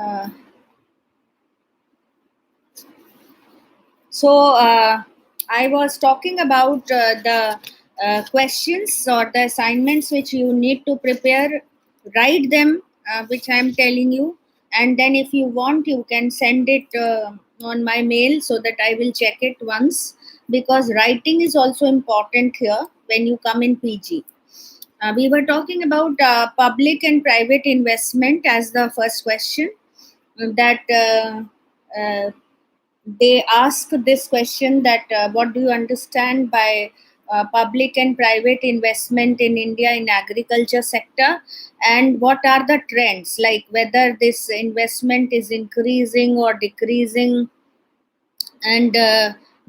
Uh, so I was talking about the questions or the assignments which you need to prepare. Write them, which I am telling you, and then if you want, you can send it on my mail so that I will check it once. Because writing is also important here when you come in PG. We were talking about public and private investment as the first question. That uh, they ask this question, that what do you understand by public and private investment in India in agriculture sector, and what are the trends, like whether this investment is increasing or decreasing, and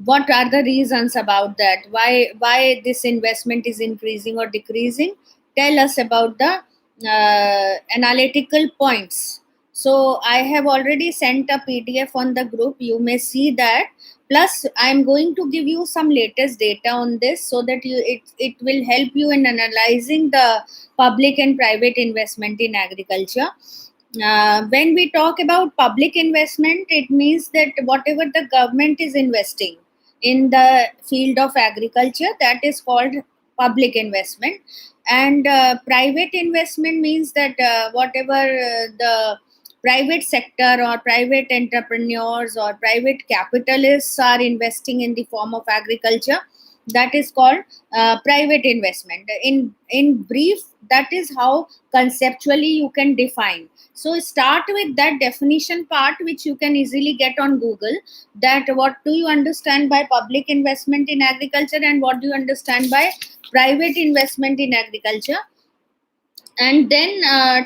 what are the reasons about that, why this investment is increasing or decreasing. Tell us about the analytical points. So I have already sent a PDF on the group, you may see that. Plus I'm going to give you some latest data on this, so that it will help you in analyzing the public and private investment in agriculture. When we talk about public investment, it means that whatever the government is investing in the field of agriculture, that is called public investment. And private investment means that whatever the private sector or private entrepreneurs or private capitalists are investing in the form of agriculture, that is called private investment. In brief, that is how conceptually you can define. So start with that definition part, which you can easily get on Google, that what do you understand by public investment in agriculture and what do you understand by private investment in agriculture. And then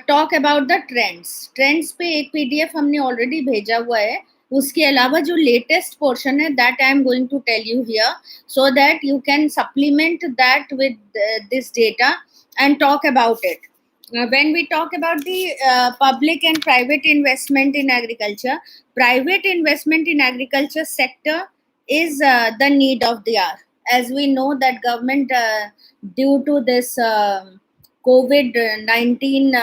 talk about the trends पे एक PDF हमने already भेजा हुआ है. उसके अलावा जो latest portion है, that I am going to tell you here, so that you can supplement that with this data and talk about it. When we talk about the public and private investment in agriculture, private investment in agriculture sector is the need of the hour. As we know that government, due to this COVID 19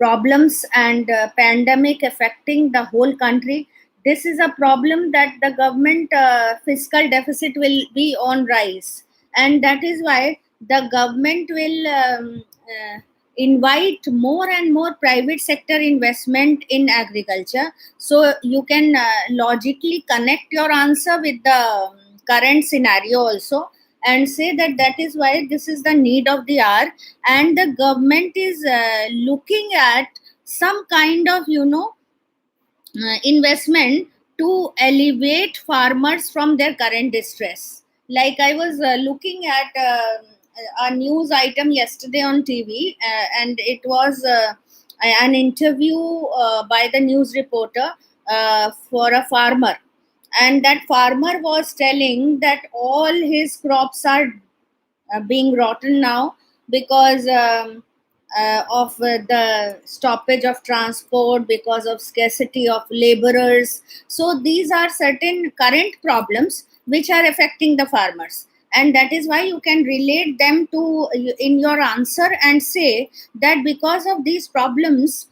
problems and pandemic affecting the whole country, this is a problem that the government fiscal deficit will be on rise, and that is why the government will invite more and more private sector investment in agriculture. So you can logically connect your answer with the current scenario also, and say that that is why this is the need of the hour, and the government is looking at some kind of investment to alleviate farmers from their current distress. Like I was looking at a news item yesterday on TV, and it was an interview by the news reporter for a farmer, and that farmer was telling that all his crops are being rotten now because of the stoppage of transport, because of scarcity of laborers. So these are certain current problems which are affecting the farmers, and that is why you can relate them to in your answer and say that because of these problems,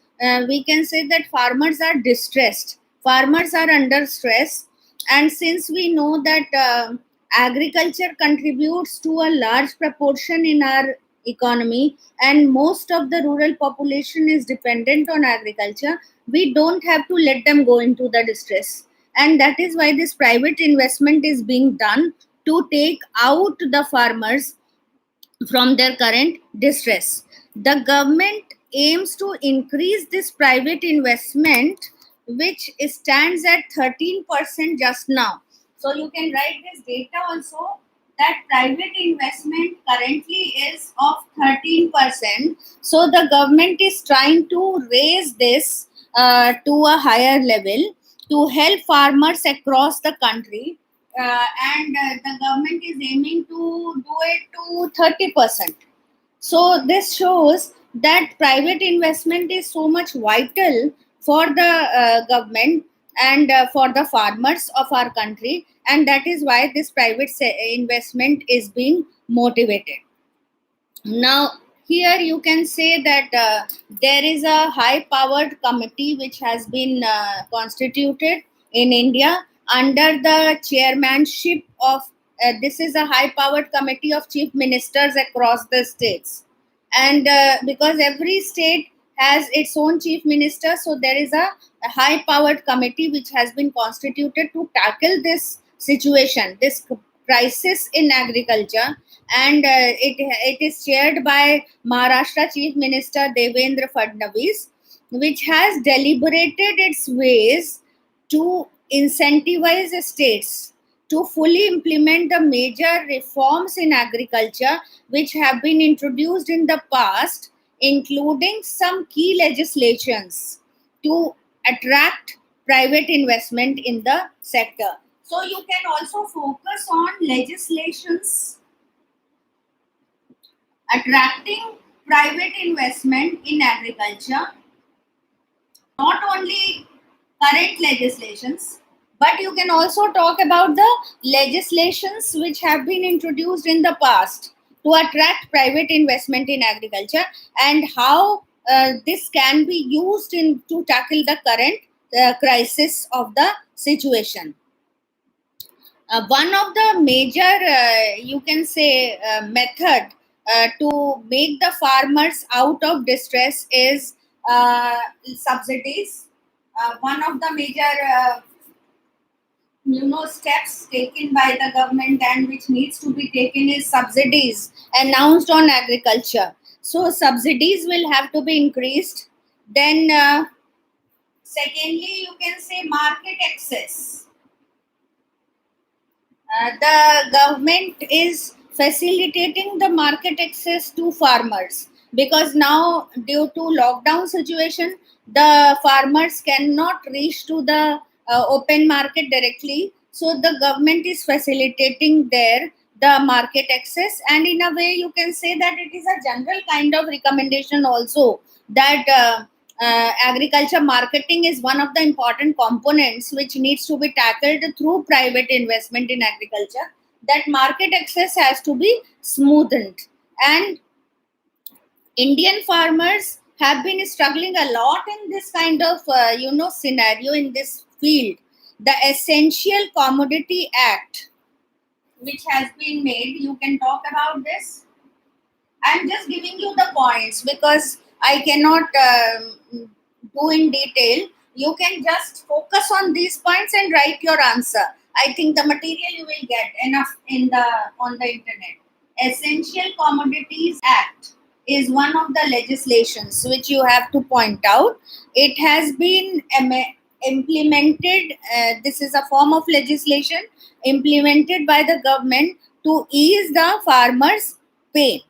we can say that farmers are distressed, farmers are under stress. And since we know that agriculture contributes to a large proportion in our economy, and most of the rural population is dependent on agriculture, we don't have to let them go into the distress. And that is why this private investment is being done to take out the farmers from their current distress. The government aims to increase this private investment, which stands at 13% just now. So you can write this data also, that private investment currently is of 13%. So the government is trying to raise this to a higher level to help farmers across the country, and the government is aiming to do it to 30%. So this shows that private investment is so much vital for the government and for the farmers of our country, and that is why this private investment is being motivated. Now here you can say that there is a high powered committee which has been constituted in India under the chairmanship of this is a high powered committee of chief ministers across the states. And because every state has its own chief minister, so there is a high powered committee which has been constituted to tackle this situation, this crisis in agriculture. And it is chaired by Maharashtra Chief Minister Devendra Fadnavis, which has deliberated its ways to incentivize states to fully implement the major reforms in agriculture which have been introduced in the past, including some key legislations to attract private investment in the sector. So you can also focus on legislations attracting private investment in agriculture, not only current legislations, but you can also talk about the legislations which have been introduced in the past to attract private investment in agriculture, and how this can be used to tackle the current crisis of the situation. One of the major, you can say, method to make the farmers out of distress is subsidies. One of the major steps taken by the government and which needs to be taken is subsidies announced on agriculture. So subsidies will have to be increased. Then secondly, you can say market access. The government is facilitating the market access to farmers, because now due to lockdown situation the farmers cannot reach to the open market directly, so the government is facilitating there the market access. And in a way you can say that it is a general kind of recommendation also that agriculture marketing is one of the important components which needs to be tackled through private investment in agriculture. That market access has to be smoothened. And Indian farmers have been struggling a lot in this kind of scenario in this field. The Essential Commodity Act, which has been made, you can talk about this. I'm just giving you the points because I cannot do in detail. You can just focus on these points and write your answer. I think the material you will get enough in the on the internet. Essential Commodities Act is one of the legislations which you have to point out. It has been implemented. This is a form of legislation implemented by the government to ease the farmers' pain.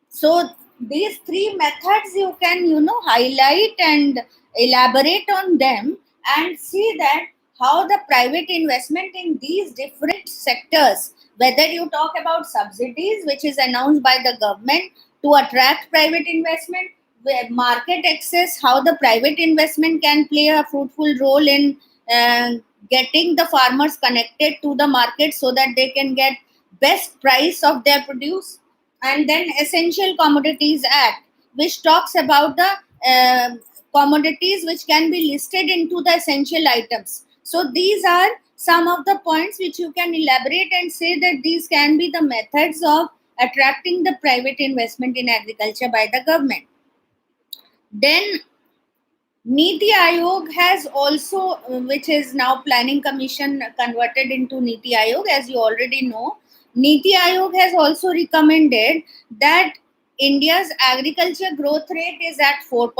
So these three methods you can highlight and elaborate on them, and see that how the private investment in these different sectors, whether you talk about subsidies which is announced by the government to attract private investment, where market access, how the private investment can play a fruitful role in uh, getting the farmers connected to the market so that they can get best price of their produce. And then Essential Commodities Act, which talks about the commodities which can be listed into the essential items. So these are some of the points which you can elaborate and say that these can be the methods of attracting the private investment in agriculture by the government. Then Niti Aayog has also, which is now Planning Commission converted into Niti Aayog, as you already know. Niti Aayog has also recommended that India's agriculture growth rate is at 4%,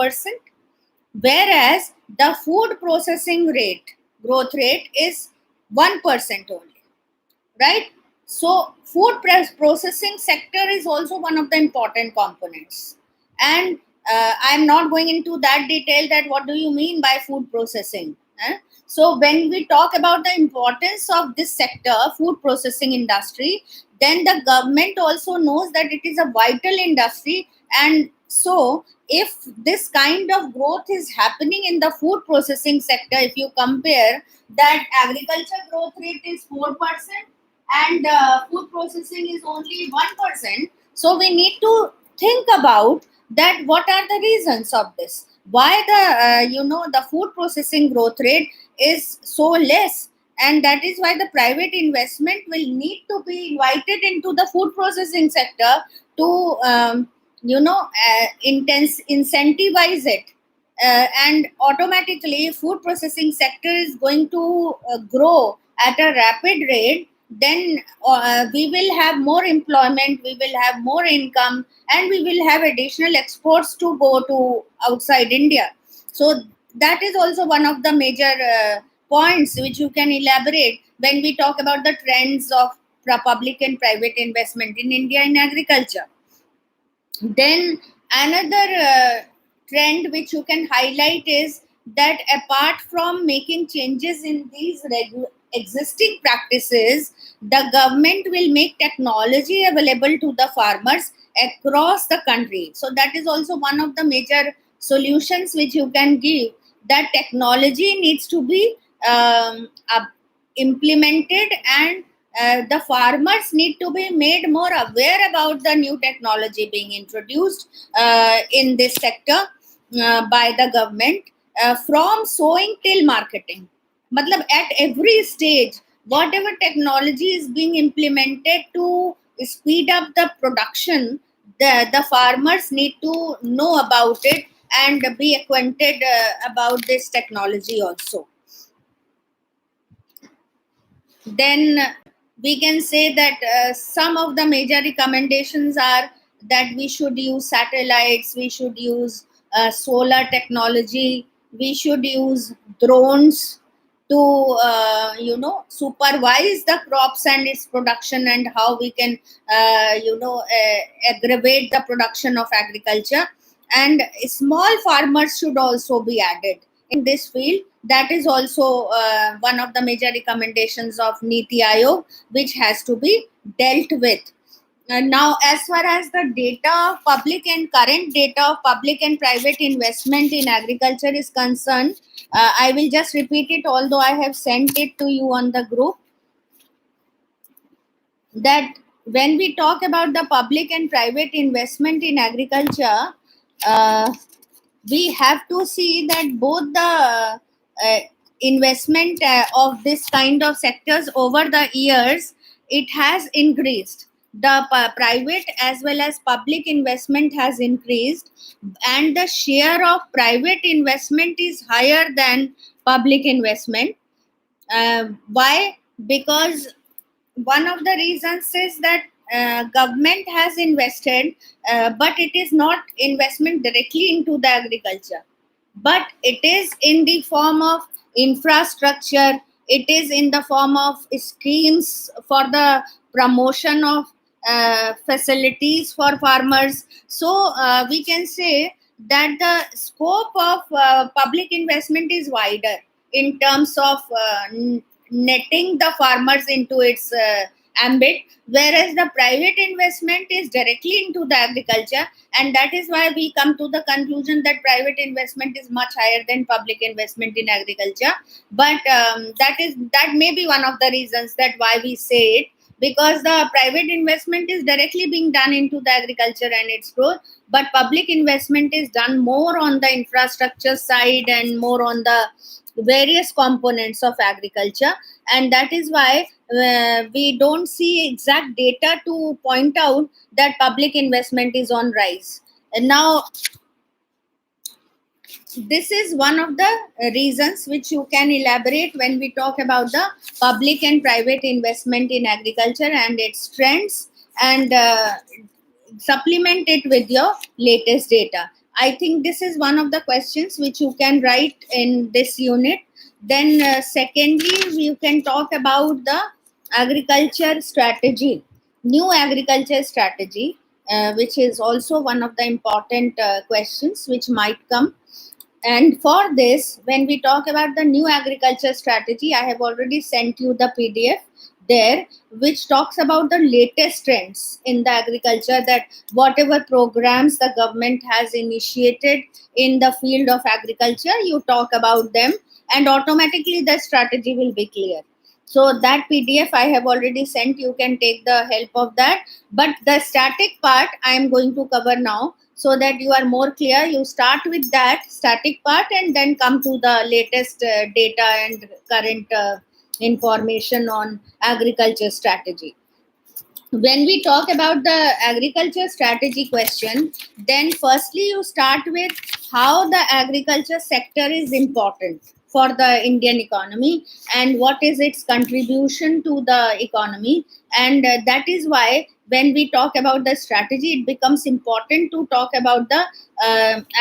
whereas the food processing rate growth rate is 1% only, right? So food processing sector is also one of the important components. And I'm not going into that detail that what do you mean by food processing. So when we talk about the importance of this sector, food processing industry, then the government also knows that it is a vital industry. And so if this kind of growth is happening in the food processing sector, if you compare that agriculture growth rate is 4% and food processing is only 1%, so we need to think about that what are the reasons of this, why the the food processing growth rate is so less. And that is why the private investment will need to be invited into the food processing sector to incentivize it, and automatically food processing sector is going to grow at a rapid rate. Then we will have more employment, we will have more income, and we will have additional exports to go to outside India. So that is also one of the major points which you can elaborate when we talk about the trends of public and private investment in India in agriculture. Then another trend which you can highlight is that apart from making changes in these existing practices, the government will make technology available to the farmers across the country. So that is also one of the major solutions which you can give, that technology needs to be implemented, and the farmers need to be made more aware about the new technology being introduced in this sector by the government, from sowing till marketing. Matlab, at every stage, whatever technology is being implemented to speed up the production, the farmers need to know about it and be acquainted about this technology also. Then we can say that some of the major recommendations are that we should use satellites, we should use solar technology, we should use drones to supervise the crops and its production, and how we can aggravate the production of agriculture. And small farmers should also be added in this field. That is also one of the major recommendations of Niti Aayog, which has to be dealt with. Now, as far as the data of public and current data of public and private investment in agriculture is concerned, I will just repeat it, although I have sent it to you on the group. That when we talk about the public and private investment in agriculture, uh, we have to see that both the investment of this kind of sectors over the years, it has increased. The private as well as public investment has increased, and the share of private investment is higher than public investment. Why? Because one of the reasons is that government has invested, but it is not investment directly into the agriculture, but it is in the form of infrastructure, it is in the form of schemes for the promotion of facilities for farmers. So we can say that the scope of public investment is wider in terms of netting the farmers into its ambit, whereas the private investment is directly into the agriculture. And that is why we come to the conclusion that private investment is much higher than public investment in agriculture. But that may be one of the reasons that why we say it, because the private investment is directly being done into the agriculture and its growth, but public investment is done more on the infrastructure side and more on the various components of agriculture. And that is why we don't see exact data to point out that public investment is on rise. And now, this is one of the reasons which you can elaborate when we talk about the public and private investment in agriculture and its trends, and supplement it with your latest data. I think this is one of the questions which you can write in this unit. Then, secondly, you can talk about the agriculture strategy, new agriculture strategy, which is also one of the important questions which might come. And for this, when we talk about the new agriculture strategy, I have already sent you the PDF there, which talks about the latest trends in the agriculture, that whatever programs the government has initiated in the field of agriculture, you talk about them, and automatically the strategy will be clear. So that PDF I have already sent, you can take the help of that. But the static part I am going to cover now. so that you are more clear. You start with that static part and then come to the latest data and current information on agriculture strategy. When we talk about the agriculture strategy question, then firstly you start with how the agriculture sector is important for the Indian economy and what is its contribution to the economy. And that is why when we talk about the strategy, it becomes important to talk about the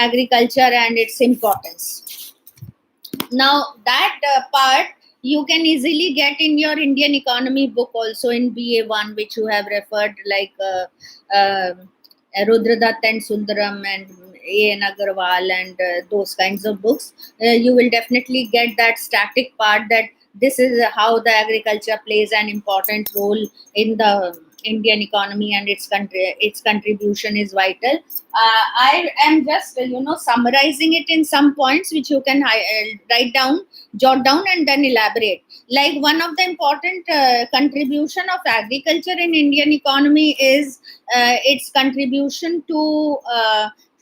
agriculture and its importance. Now that part you can easily get in your Indian economy book also in BA1, which you have referred, like uh, Rudradatt and Sundaram and A.N. Agarwal and those kinds of books. You will definitely get that static part, that this is how the agriculture plays an important role in the Indian economy and its contribution is vital. I am just summarizing it in some points which you can write down, jot down, and then elaborate. Like one of the important contribution of agriculture in Indian economy is its contribution to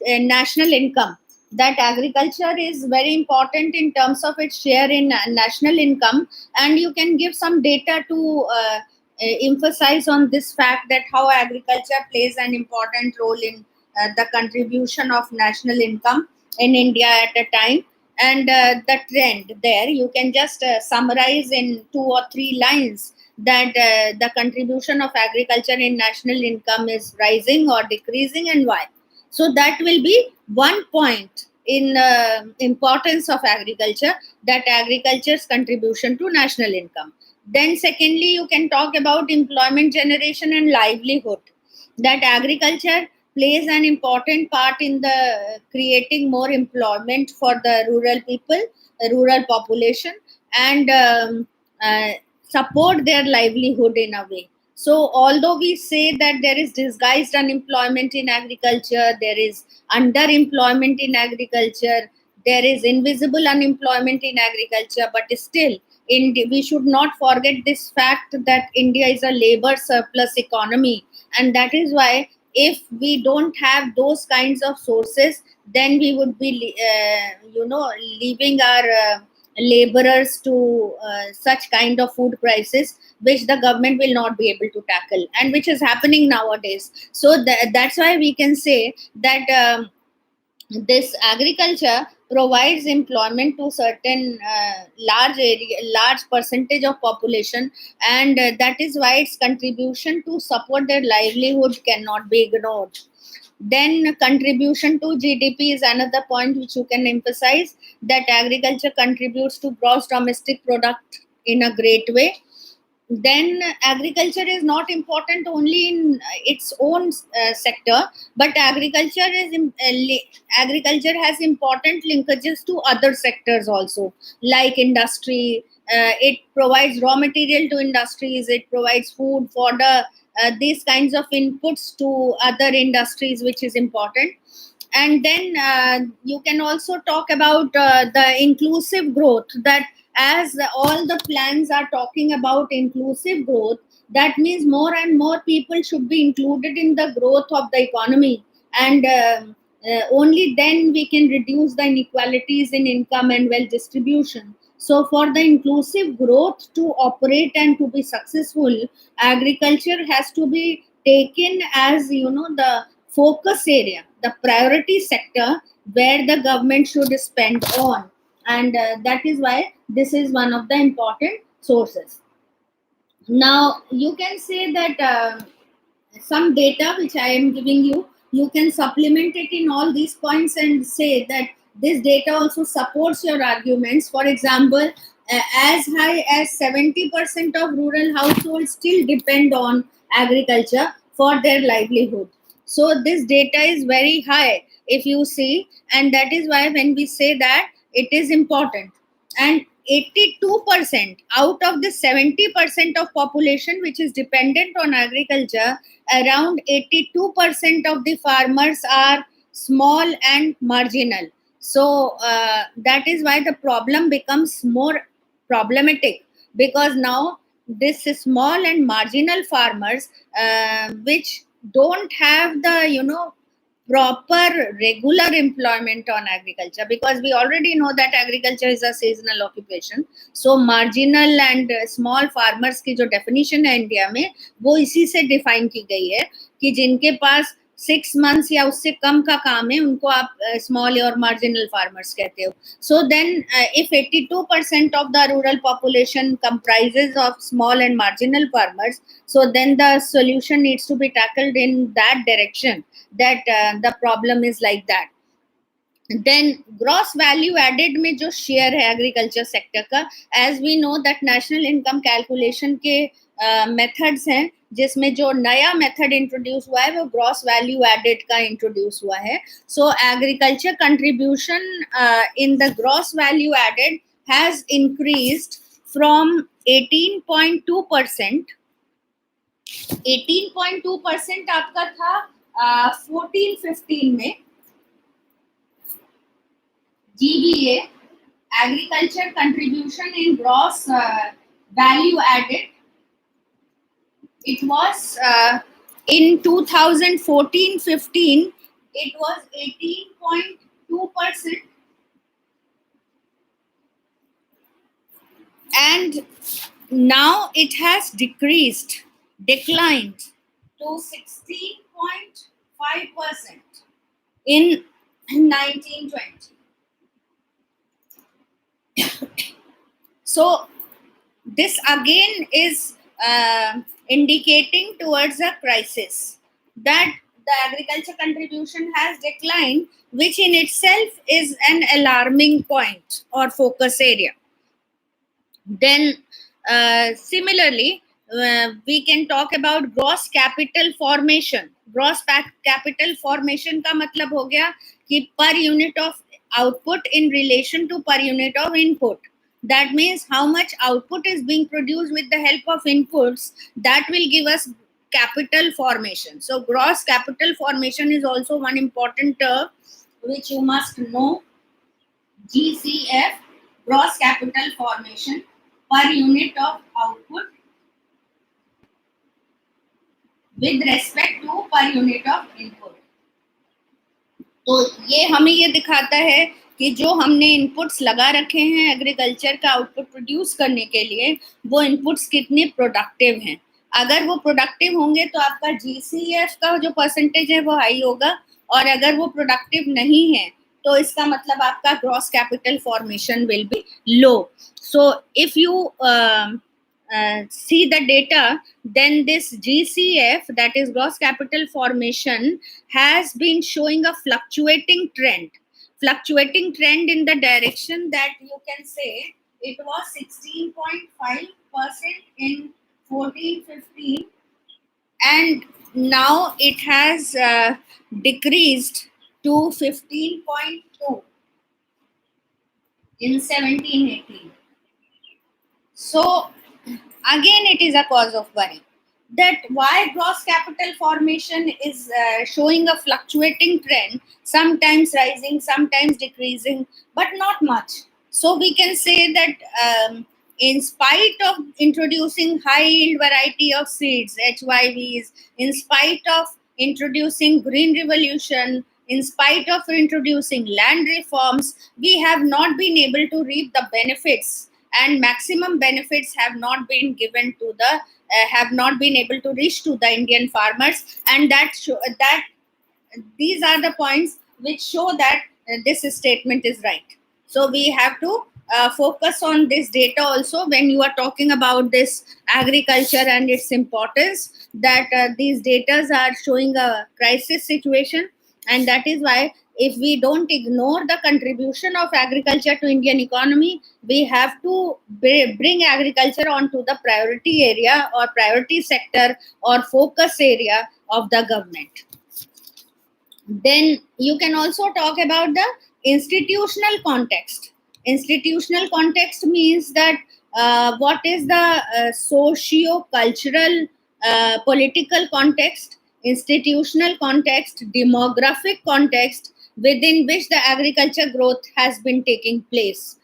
national income. That agriculture is very important in terms of its share in national income, and you can give some data to emphasize on this fact, that how agriculture plays an important role in the contribution of national income in India at a time. And the trend there, you can just summarize in 2 or 3 lines that the contribution of agriculture in national income is rising or decreasing, and why. So that will be one point in importance of agriculture, that agriculture's contribution to national income. Then secondly, you can talk about employment generation and livelihood, that agriculture plays an important part in the creating more employment for the rural people, the rural population, and uh, support their livelihood in a way. So although we say that there is disguised unemployment in agriculture, there is underemployment in agriculture, there is invisible unemployment in agriculture, but still we should not forget this fact that India is a labor surplus economy, and that is why if we don't have those kinds of sources, then we would be leaving our laborers to such kind of food crisis which the government will not be able to tackle, and which is happening nowadays. So that's why we can say that this agriculture provides employment to certain large percentage of population, and that is why its contribution to support their livelihood cannot be ignored. Then contribution to GDP is another point which you can emphasize, that agriculture contributes to gross domestic product in a great way. Then agriculture is not important only in its own sector, but agriculture has important linkages to other sectors also, like industry. It provides raw material to industries, it provides food for the these kinds of inputs to other industries, which is important. And then you can also talk about the inclusive growth, that as all the plans are talking about inclusive growth, that means more and more people should be included in the growth of the economy, and only then we can reduce the inequalities in income and wealth distribution. So for the inclusive growth to operate and to be successful, agriculture has to be taken as the focus area, the priority sector where the government should spend on. And that is why this is one of the important sources. Now you can say that some data which I am giving you, you can supplement it in all these points and say that this data also supports your arguments. For example, as high as 70% of rural households still depend on agriculture for their livelihood. So this data is very high, if you see, and that is why when we say that it is important. And 82% out of the 70% of population which is dependent on agriculture, around 82% of the farmers are small and marginal. So that is why the problem becomes more problematic, because now this small and marginal farmers which don't have the proper regular employment on agriculture, because we already know that agriculture is a seasonal occupation. So marginal and small farmers की जो definition है India में वो इसी से define की गई है कि जिनके पास 6 months या उससे कम का काम है उनको आप small और marginal farmers कहते हो. So then if 82% of the rural population comprises of small and marginal farmers, so then the solution needs to be tackled in that direction, that the problem is like that. Then gross value added में जो share है agriculture sector का, as we know that national income calculation के methods हैं जिसमें जो नया method introduce हुआ है वो ग्रॉस वैल्यू एडेड का इंट्रोड्यूस हुआ है. So agriculture contribution in the gross value added has increased from 18.2%. 18.2% आपका था 14-15 में. GVA, agriculture contribution in gross value added, it was in 2014-15 it was 18.2%, and now it has declined to 16.5% in 1920. So this again is indicating towards a crisis, that the agriculture contribution has declined, which in itself is an alarming point or focus area. Then similarly we can talk about gross capital formation. Gross capital formation का मतलब हो गया कि per unit of output in relation to per unit of input. That means how much output is being produced with the help of inputs, that will give us capital formation. So gross capital formation is also one important term which you must know. GCF, gross capital formation, per unit of output with respect to per unit of input. तो ये हमें ये दिखाता है कि जो हमने inputs लगा रखे हैं एग्रीकल्चर का आउटपुट प्रोड्यूस करने के लिए, वो इनपुट्स कितने प्रोडक्टिव हैं. अगर वो प्रोडक्टिव होंगे तो आपका GCF का जो परसेंटेज है वो हाई होगा, और अगर वो प्रोडक्टिव नहीं है तो इसका मतलब आपका gross capital formation will be low. So if you see the data, then this GCF, that is gross capital formation, has been showing a fluctuating trend in the direction that you can say it was 16.5% in 14-15, and now it has decreased to 15.2 in 17-18. So again it is a cause of worry, that why gross capital formation is showing a fluctuating trend, sometimes rising, sometimes decreasing, but not much. So we can say that in spite of introducing high yield variety of seeds, HYVs, in spite of introducing green revolution, in spite of introducing land reforms, we have not been able to reap the benefits, and maximum benefits have not been given to the have not been able to reach to the Indian farmers, and that these are the points which show that this statement is right. So we have to focus on this data also when you are talking about this agriculture and its importance, that these data are showing a crisis situation, and that is why if we don't ignore the contribution of agriculture to Indian economy, we have to bring agriculture onto the priority area or priority sector or focus area of the government. Then you can also talk about the institutional context. Institutional context means that what is the socio-cultural political context, institutional context, demographic context within which the agriculture growth has been taking place.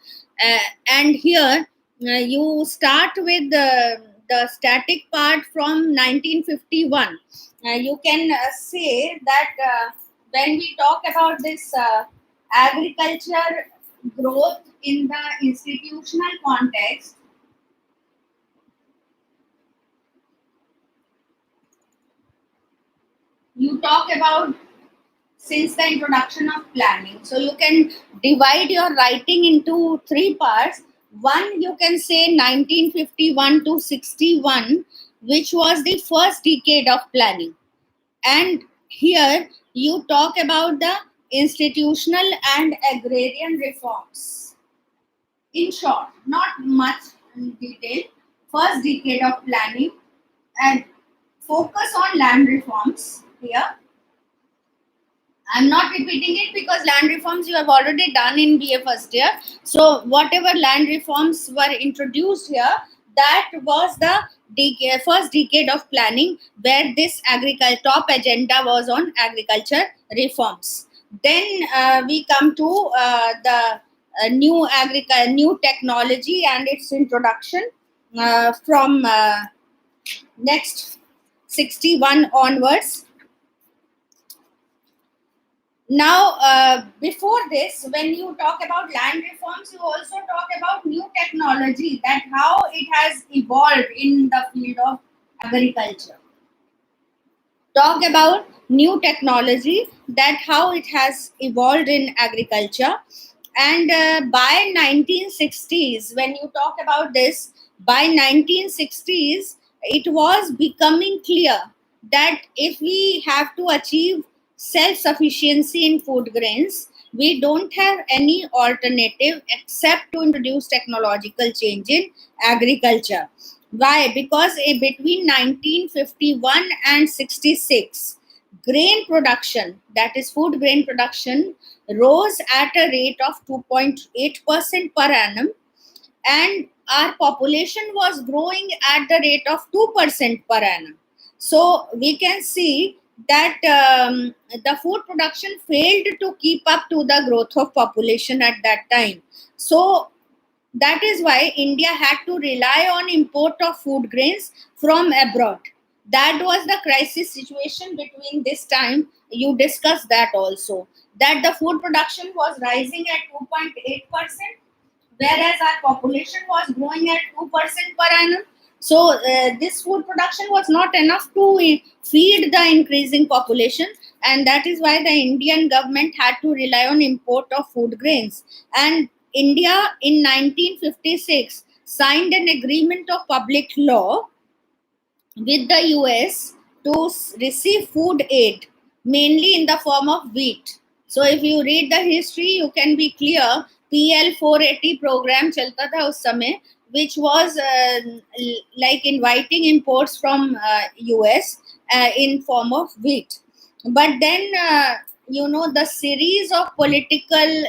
And here you start with the static part from 1951. You can say that when we talk about this agriculture growth in the institutional context, you talk about since the introduction of planning. So you can divide your writing into three parts. One, you can say 1951 to 61, which was the first decade of planning. And here you talk about the institutional and agrarian reforms. In short, not much in detail, first decade of planning and focus on land reforms here. I'm not repeating it because land reforms you have already done in BA first year. So whatever land reforms were introduced here, that was the first decade of planning where this agriculture top agenda was on agriculture reforms. Then we come to new technology and its introduction from next 61 onwards. Now, before this, when you talk about land reforms, you also talk about new technology, that how it has evolved in the field of agriculture. Talk about new technology, that how it has evolved in agriculture. And by 1960s, when you talk about this, by 1960s, it was becoming clear that if we have to achieve self-sufficiency in food grains, we don't have any alternative except to introduce technological change in agriculture. Why? Because between 1951 and 66, grain production, that is food grain production, rose at a rate of 2.8% per annum, and our population was growing at the rate of 2% per annum. So we can see that the food production failed to keep up to the growth of population at that time. So that is why India had to rely on import of food grains from abroad. That was the crisis situation between this time. You discussed that also. That the food production was rising at 2.8%, whereas our population was growing at 2% per annum. So this food production was not enough to feed the increasing population, and that is why the Indian government had to rely on import of food grains. And India in 1956 signed an agreement of public law with the US to receive food aid, mainly in the form of wheat. So if you read the history, you can be clear. PL 480 program chalta tha us samay, which was like inviting imports from US in form of wheat. But then the series of political,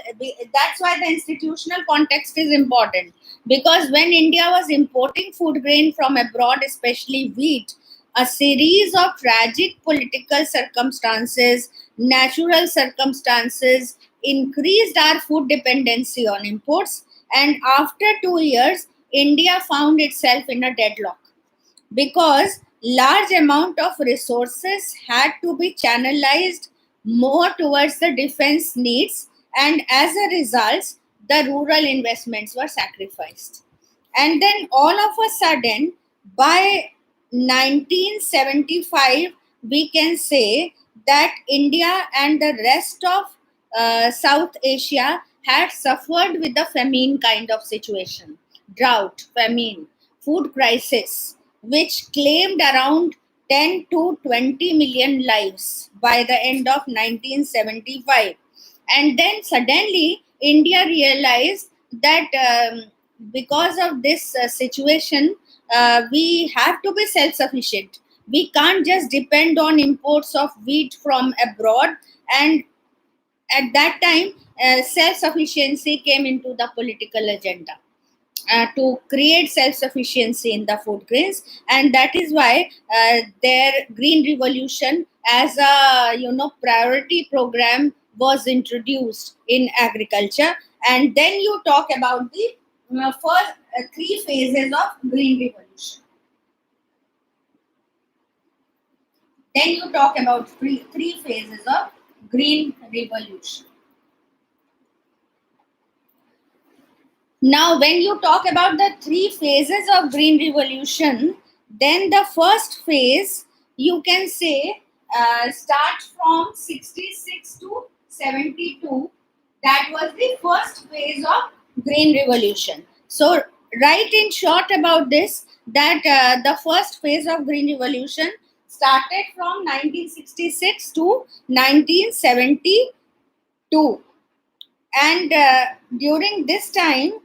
that's why the institutional context is important, because when India was importing food grain from abroad, especially wheat, a series of tragic political circumstances, natural circumstances increased our food dependency on imports. And after 2 years, India found itself in a deadlock because large amount of resources had to be channelized more towards the defense needs, and as a result the rural investments were sacrificed. And then all of a sudden, by 1975, we can say that India and the rest of South Asia had suffered with the famine kind of situation, drought, famine, food crisis, which claimed around 10 to 20 million lives by the end of 1975. And then suddenly, India realized that because of this situation, we have to be self sufficient. We can't just depend on imports of wheat from abroad. And at that time, self sufficiency came into the political agenda to create self-sufficiency in the food grains. And that is why their green revolution as a priority program was introduced in agriculture. And then you talk about the first three phases of green revolution. Then you talk about three phases of Green Revolution. Now, when you talk about the three phases of Green Revolution, then the first phase, you can say, starts from 66 to 72. That was the first phase of Green Revolution. So, right in short about this, that the first phase of Green Revolution started from 1966 to 1972, and during this time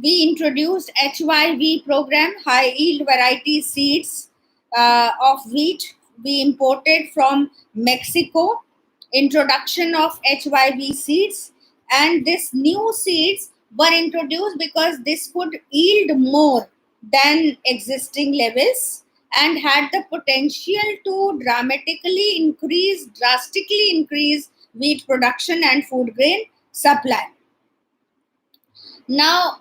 we introduced HYV program, high yield variety seeds of wheat we imported from Mexico, introduction of HYV seeds, and this new seeds were introduced because this could yield more than existing levels and had the potential to drastically increase wheat production and food grain supply. Now,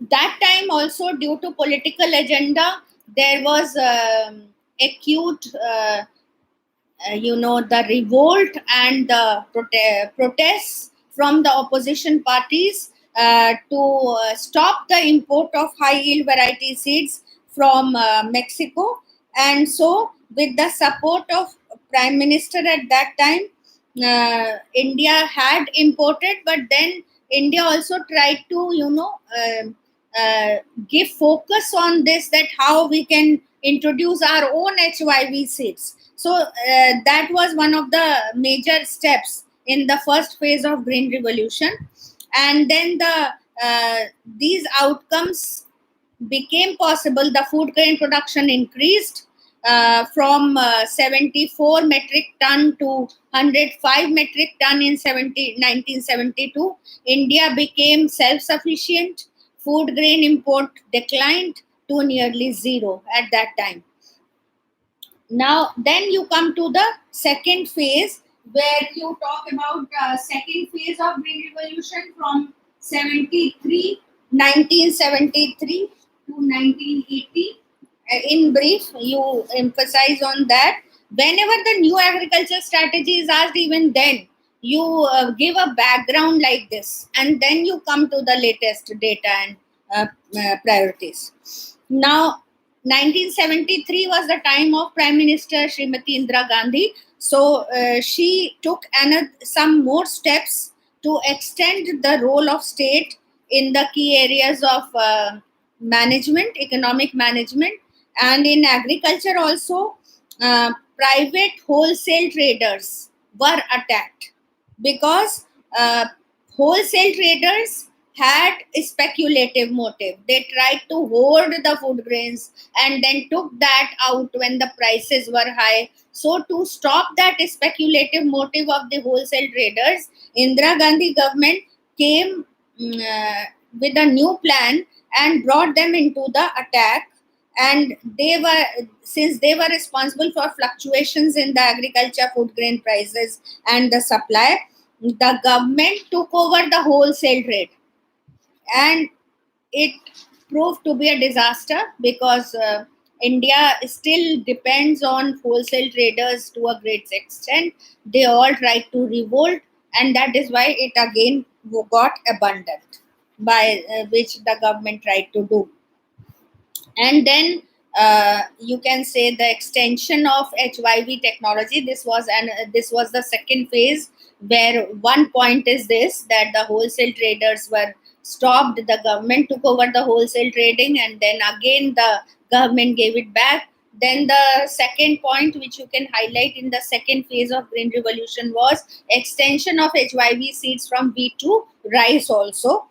that time also, due to political agenda, there was acute, the revolt and the protests from the opposition parties to stop the import of high yield variety seeds from Mexico. And so, with the support of Prime Minister at that time, India had imported, but then India also tried to, give focus on this, that how we can introduce our own HYV seeds. So that was one of the major steps in the first phase of Green Revolution, and then these outcomes became possible. The food grain production increased from 74 metric ton to 105 metric ton in 1972. India became self-sufficient. Food grain import declined to nearly zero at that time. Now, then you come to the second phase, where you talk about second phase of Green Revolution from 1973 to 1980. In brief, you emphasize on that. Whenever the new agriculture strategy is asked, even then you give a background like this, and then you come to the latest data and priorities. Now, 1973 was the time of Prime Minister Srimati Indira Gandhi. So she took some more steps to extend the role of state in the key areas of management, economic management, and in agriculture also. Private wholesale traders were attacked because wholesale traders had a speculative motive. They tried to hoard the food grains and then took that out when the prices were high. So, to stop that speculative motive of the wholesale traders, Indira Gandhi government came with a new plan and brought them into the attack. And since they were responsible for fluctuations in the agriculture food grain prices and the supply, the government took over the wholesale trade, and it proved to be a disaster because India still depends on wholesale traders to a great extent. They all tried to revolt, and that is why it again got abandoned, by which the government tried to do. And then you can say the extension of HYV technology. This was the second phase, where one point is this, that the wholesale traders were stopped, the government took over the wholesale trading, and then again the government gave it back. Then the second point which you can highlight in the second phase of Green Revolution was extension of HYV seeds from wheat to rice also,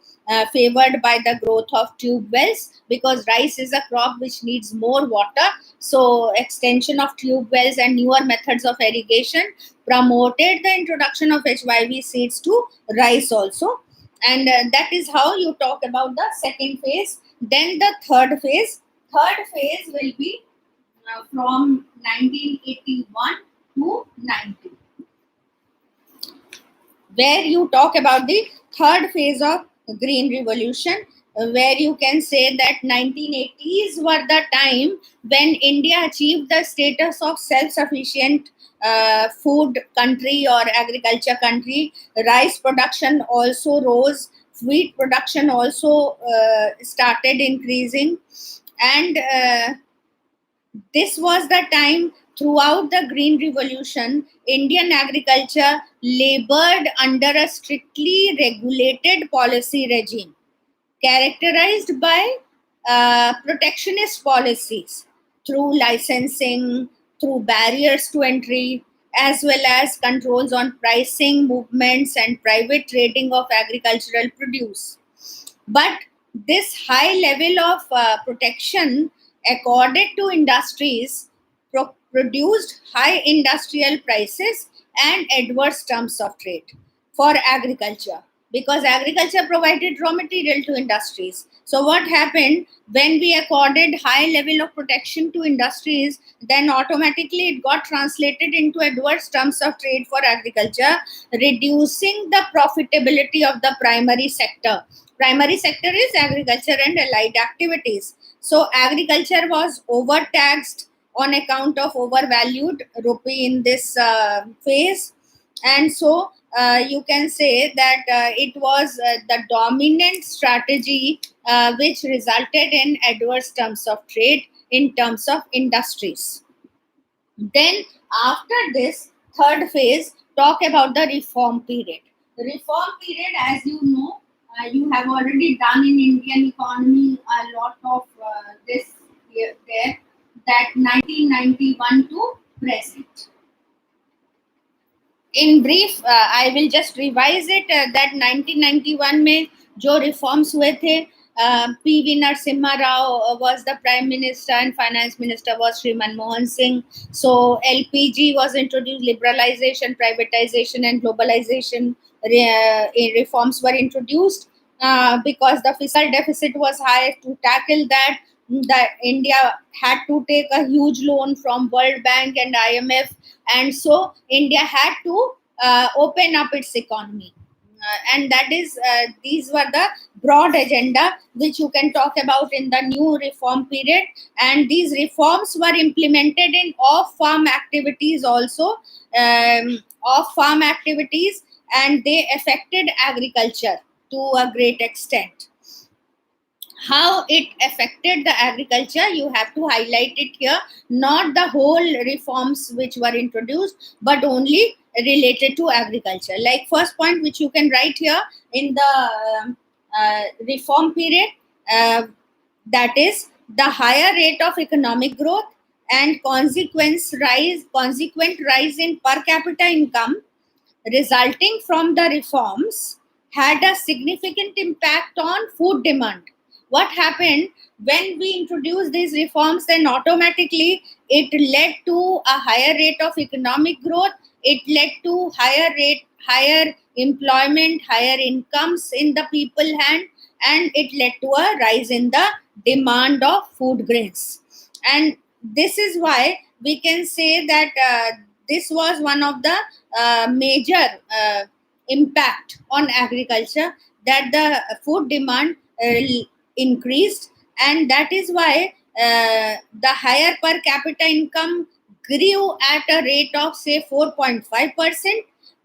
favored by the growth of tube wells, because rice is a crop which needs more water. So extension of tube wells and newer methods of irrigation promoted the introduction of HYV seeds to rice also. And that is how you talk about the second phase. Then the third phase will be from 1981 to 90, where you talk about the third phase of Green Revolution. where you can say that 1980s were the time when India achieved the status of self-sufficient food country or agriculture country. Rice production also rose, wheat production also started increasing, and this was the time throughout the Green Revolution, Indian agriculture labored under a strictly regulated policy regime characterized by protectionist policies through licensing, through barriers to entry, as well as controls on pricing, movements, and private trading of agricultural produce. But this high level of protection accorded to industries produced high industrial prices and adverse terms of trade for agriculture, because agriculture provided raw material to industries. So what happened when we accorded high level of protection to industries, then automatically it got translated into adverse terms of trade for agriculture, reducing the profitability of the primary sector. Primary sector is agriculture and allied activities. So agriculture was overtaxed on account of overvalued rupee in this phase, and so you can say that it was the dominant strategy which resulted in adverse terms of trade in terms of industries. Then, after this third phase, talk about the reform period. The reform period, as you know, you have already done in Indian economy a lot of this here, there, that 1991 to present. In brief, I will just revise it that 1991 में जो reforms हुए थे, P.V. Narasimha Rao was the prime minister and finance minister was Shri Manmohan Singh. So LPG was introduced, liberalization, privatization, and globalization reforms were introduced because the fiscal deficit was high. To tackle that, the India had to take a huge loan from World Bank and IMF, and so India had to open up its economy. And that is these were the broad agenda which you can talk about in the new reform period, and these reforms were implemented in off farm activities also, off farm activities, and they affected agriculture to a great extent. How it affected the agriculture, you have to highlight it here, not the whole reforms which were introduced, but only related to agriculture. Like first point which you can write here in the reform period, uh, that is the higher rate of economic growth and consequent rise in per capita income resulting from the reforms had a significant impact on food demand. What happened when we introduced these reforms? Then automatically it led to a higher rate of economic growth. It led to higher employment, higher incomes in the people hand, and it led to a rise in the demand of food grains. And this is why we can say that this was one of the major impact on agriculture, that the food demand increased, and that is why the higher per capita income grew at a rate of say 4.5%,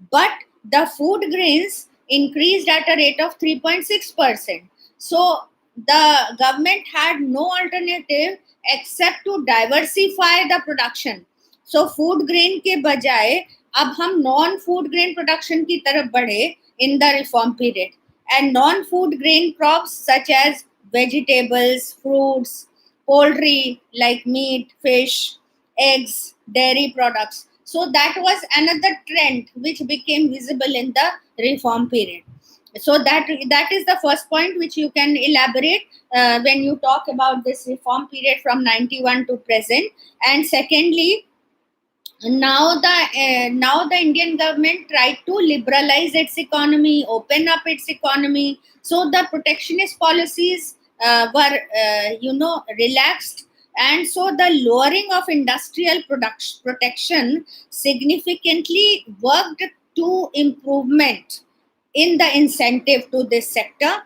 but the food grains increased at a rate of 3.6%. So the government had no alternative except to diversify the production. So food grain के बजाय अब हम non food grain production की तरफ बढ़े in the reform period, and non food grain crops such as vegetables, fruits, poultry like meat, fish, eggs, dairy products. So that was another trend which became visible in the reform period. So that is the first point which you can elaborate when you talk about this reform period from 91 to present. And secondly, now the Indian government tried to liberalize its economy, open up its economy. So the protectionist policies were relaxed, and so the lowering of industrial protection significantly worked to improvement in the incentive to this sector.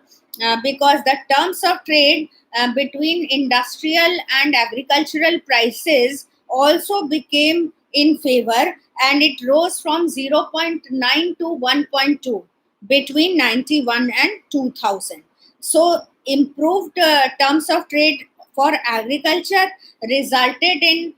because the terms of trade between industrial and agricultural prices also became in favor, and it rose from 0.9 to 1.2 between 91 and 2000. So improved terms of trade for agriculture resulted in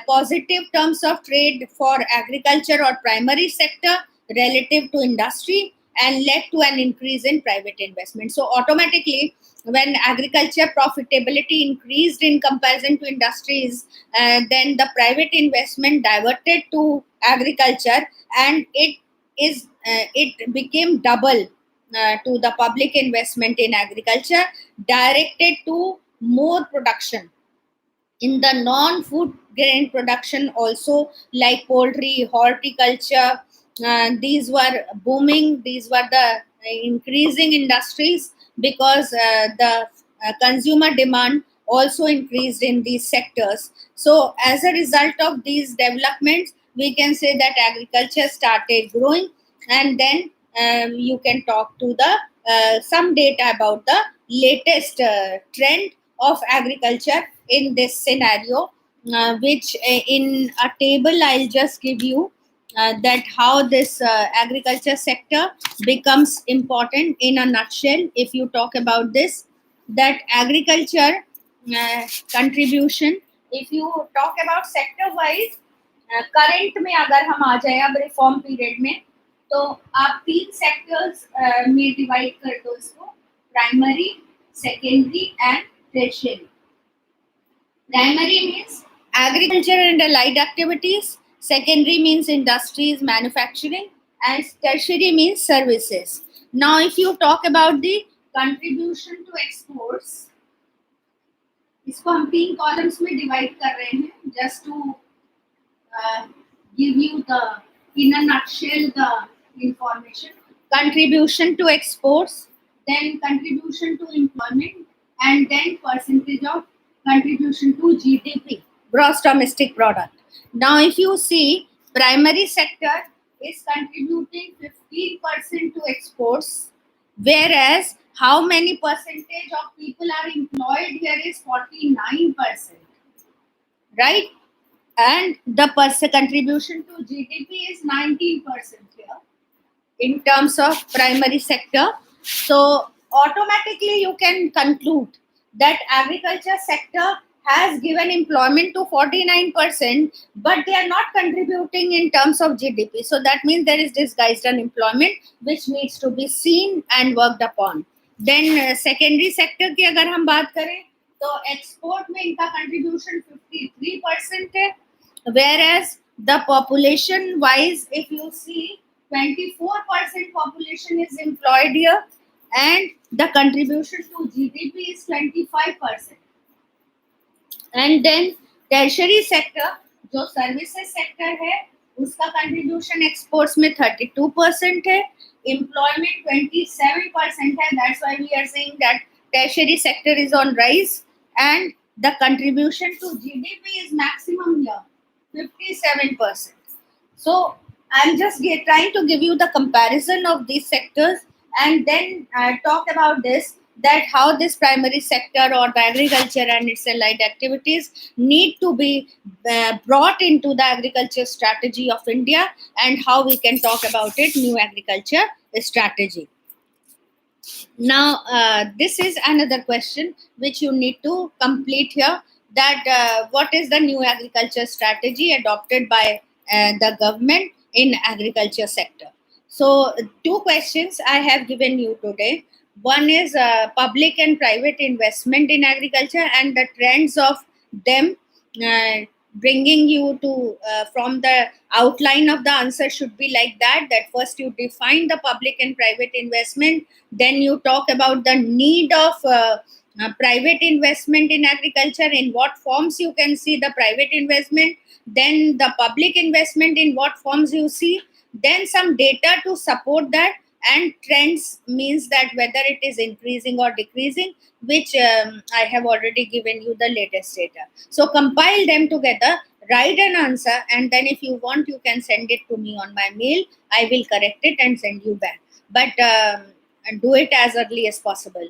positive terms of trade for agriculture or primary sector relative to industry, and led to an increase in private investment. So automatically, when agriculture profitability increased in comparison to industries, then the private investment diverted to agriculture, and it became double to the public investment in agriculture, directed to more production in the non-food grain production also, like poultry, horticulture. These were booming. These were the increasing industries, because the consumer demand also increased in these sectors. So as a result of these developments, we can say that agriculture started growing. And then you can talk to the some data about the latest trend of agriculture in this scenario, which in a table I'll just give you, that how this agriculture sector becomes important in a nutshell. If you talk about this, that agriculture contribution, if you talk about sector wise, current में अगर हम आ जाए अब reform period में, तो आप तीन sectors में डिवाइड कर दो इसको: primary, secondary and tertiary. Primary means agriculture and allied activities, secondary means industries, manufacturing, and tertiary means services. Now, if you talk about the contribution to exports, इसको हम तीन कॉलम्स में डिवाइड कर रहे हैं, just to give you the, in a nutshell, the information. Contribution to exports, then contribution to employment, and then percentage of contribution to GDP, gross domestic product. Now if you see, primary sector is contributing 15% to exports, whereas how many percentage of people are employed here is 49%, right? And the contribution to GDP is 19% here in terms of primary sector. So automatically you can conclude that agriculture sector has given employment to 49%, but they are not contributing in terms of GDP. So that means there is disguised unemployment, which needs to be seen and worked upon. Then secondary sector की अगर हम बात करें, तो export में इनका contribution 53% है, whereas the population wise, if you see, 24% population is employed here, and the contribution to GDP is 25%. And then tertiary sector, जो services sector है, उसका contribution exports में 32% है, employment 27% है. That's why we are saying that tertiary sector is on rise, and the contribution to GDP is maximum here, 57%. So I'm just trying to give you the comparison of these sectors, and then talk about this, that how this primary sector or the agriculture and its allied activities need to be brought into the agriculture strategy of India, and how we can talk about it, new agriculture strategy. Now, this is another question which you need to complete here, that what is the new agriculture strategy adopted by the government in agriculture sector. So, two questions I have given you today. One is public and private investment in agriculture and the trends of them, bringing you to, from the outline of the answer should be like that first you define the public and private investment, then you talk about the need of private investment in agriculture, in what forms you can see the private investment, then the public investment in what forms you see, then some data to support that, and trends means that whether it is increasing or decreasing, which I have already given you the latest data. So compile them together, write an answer, and then if you want, you can send it to me on my mail. I will correct it and send you back. But do it as early as possible.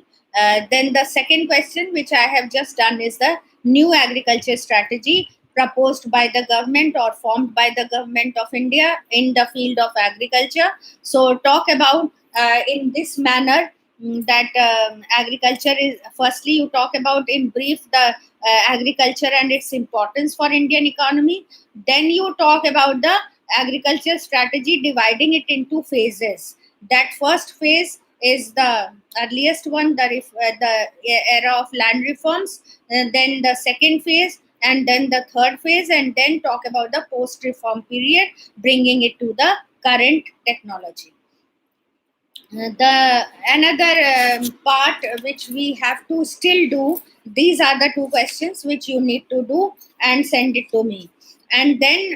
Then the second question, which I have just done, is the new agriculture strategy proposed by the government or formed by the government of India in the field of agriculture. So talk about in this manner, that agriculture is, firstly you talk about in brief the agriculture and its importance for Indian economy. Then you talk about the agriculture strategy, dividing it into phases. That first phase is the earliest one, the era of land reforms, then the second phase, and then the third phase, and then talk about the post reform period, bringing it to the current technology. The another part which we have to still do, these are the two questions which you need to do and send it to me. And then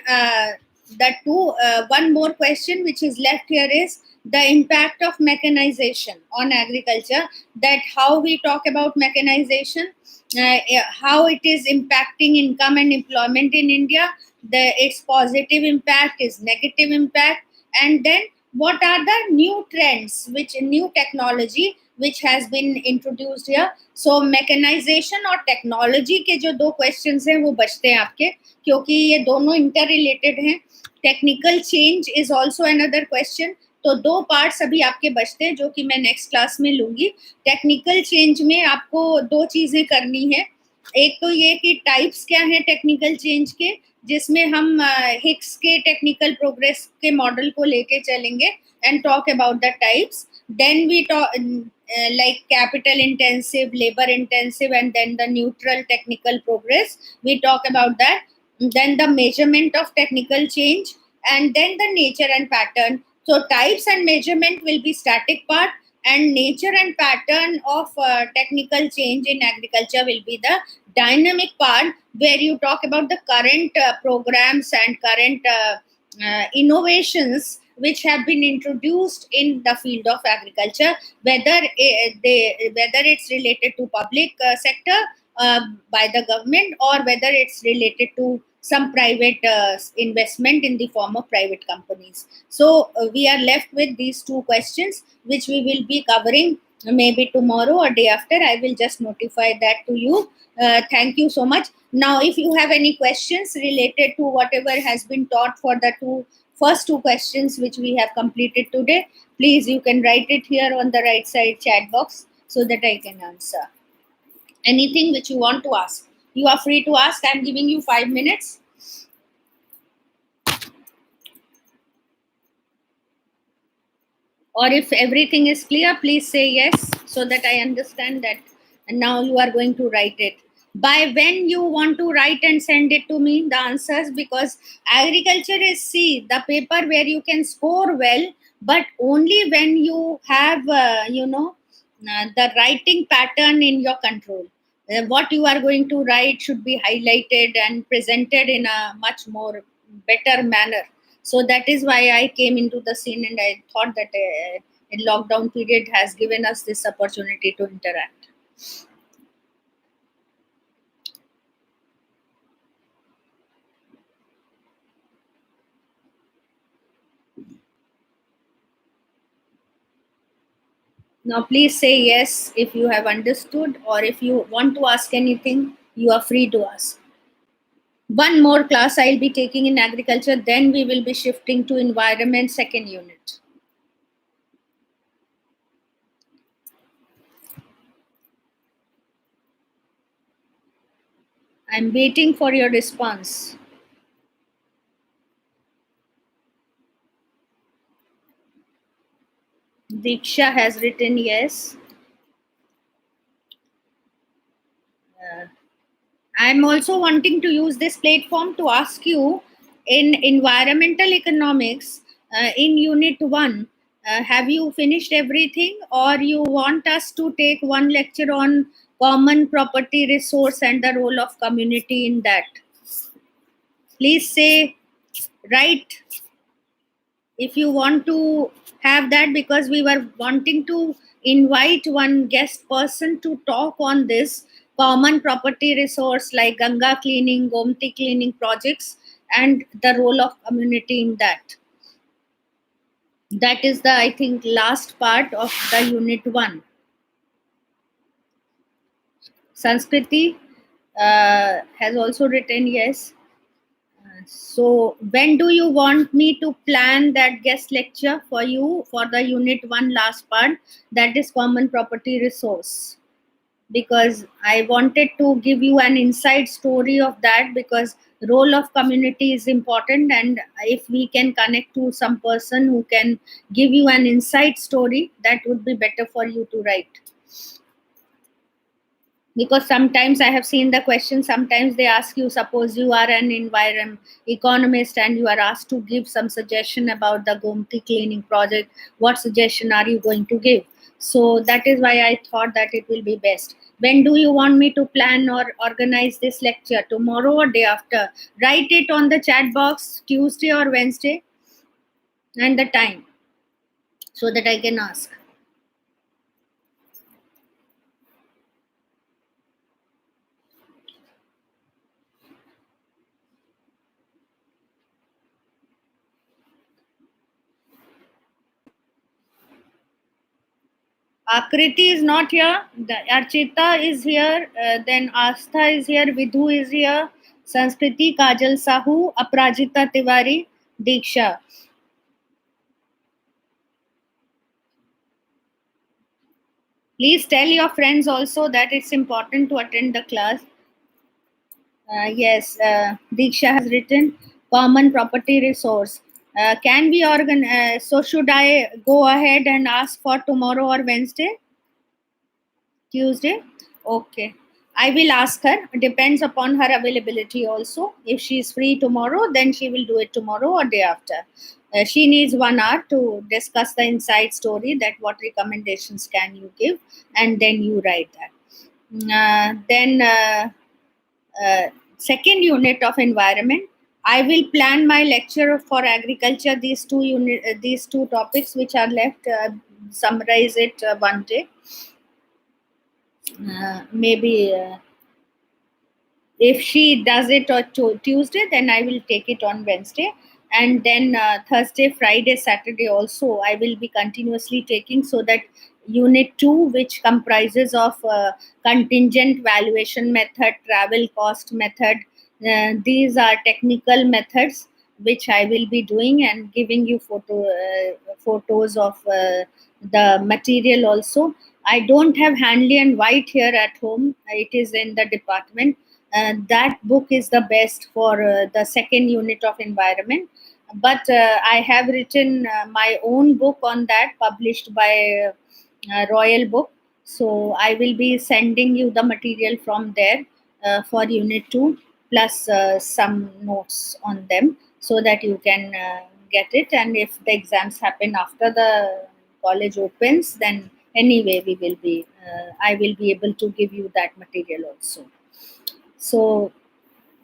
one more question which is left here is the impact of mechanization on agriculture, that how we talk about mechanization, how it is impacting income and employment in India, its positive impact, its negative impact, and then what are the new trends, which new technology which has been introduced here. So mechanization और technology के जो दो questions हैं वो बचते हैं आपके, क्योंकि ये दोनों इंटर रिलेटेड हैं. Technical change is also another question. तो दो पार्ट्स अभी आपके बचते हैं जो कि मैं नेक्स्ट क्लास में लूंगी. टेक्निकल चेंज में आपको दो चीजें करनी है. एक तो ये कि टाइप्स क्या है टेक्निकल चेंज के, जिसमें हम हिक्स के टेक्निकल प्रोग्रेस के मॉडल को लेके चलेंगे and talk about the types. Then we talk like capital intensive, labor intensive, and then the neutral technical progress, we talk about that. Then the measurement of technical change, and then the nature and pattern. So types and measurement will be static part, and nature and pattern of technical change in agriculture will be the dynamic part, where you talk about the current programs and current innovations which have been introduced in the field of agriculture, whether it's related to public sector by the government, or whether it's related to some private investment in the form of private companies. So we are left with these two questions, which we will be covering maybe tomorrow or day after. I will just notify that to you. Thank you so much. Now, if you have any questions related to whatever has been taught for the first two questions which we have completed today, please you can write it here on the right side chat box so that I can answer. Anything which you want to ask, you are free to ask. I'm giving you 5 minutes. Or if everything is clear, please say yes, so that I understand that. And now you are going to write it. By when you want to write and send it to me, the answers, because agriculture is, see, the paper where you can score well, but only when you have, the writing pattern in your control. What you are going to write should be highlighted and presented in a much more better manner. So that is why I came into the scene, and I thought that a lockdown period has given us this opportunity to interact. Now, please say yes if you have understood, or if you want to ask anything, you are free to ask. One more class I'll be taking in agriculture, then we will be shifting to environment, second unit. I'm waiting for your response. Diksha has written yes. I'm also wanting to use this platform to ask you, in environmental economics, in unit 1, have you finished everything, or you want us to take one lecture on common property resource and the role of community in that? Please say right if you want to have that, because we were wanting to invite one guest person to talk on this common property resource, like Ganga cleaning, Gomti cleaning projects, and the role of community in that. That is the, I think, last part of the unit 1. Sanskriti has also written, yes. So, when do you want me to plan that guest lecture for you for the unit 1 last part? That is common property resource. Because I wanted to give you an inside story of that, because role of community is important, and if we can connect to some person who can give you an inside story, that would be better for you to write. Because sometimes I have seen the question, sometimes they ask you, suppose you are an environment economist and you are asked to give some suggestion about the Gomti cleaning project, what suggestion are you going to give? So that is why I thought that it will be best. When do you want me to plan or organize this lecture, tomorrow or day after? Write it on the chat box, Tuesday or Wednesday, and the time, so that I can ask. Akriti is not here. The Archita is here. Then Astha is here. Vidhu is here. Sanskriti, Kajal Sahu, Aprajita Tiwari, Diksha. Please tell your friends also that it's important to attend the class. Yes, Diksha has written common property resource. Can we so should I go ahead and ask for tomorrow or Wednesday? Tuesday? Okay. I will ask her. Depends upon her availability also. If she is free tomorrow, then she will do it tomorrow or day after. She needs 1 hour to discuss the inside story, that what recommendations can you give, and then you write that. Then second unit of environment. I will plan my lecture for agriculture. These two topics which are left. Summarize it one day. Maybe if she does it on Tuesday, then I will take it on Wednesday, and then Thursday, Friday, Saturday also I will be continuously taking, so that unit 2, which comprises of contingent valuation method, travel cost method, these are technical methods which I will be doing, and giving you photos of the material also. I don't have Handley and White here at home. It is in the department. That book is the best for the second unit of environment. But I have written my own book on that, published by Royal Book. So I will be sending you the material from there for unit 2, plus some notes on them, so that you can get it. And if the exams happen after the college opens, then anyway we will be I will be able to give you that material also. So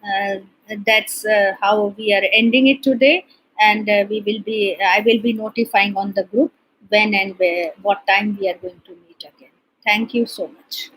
uh, that's how we are ending it today, and I will be notifying on the group when and where, what time we are going to meet again. Thank you so much.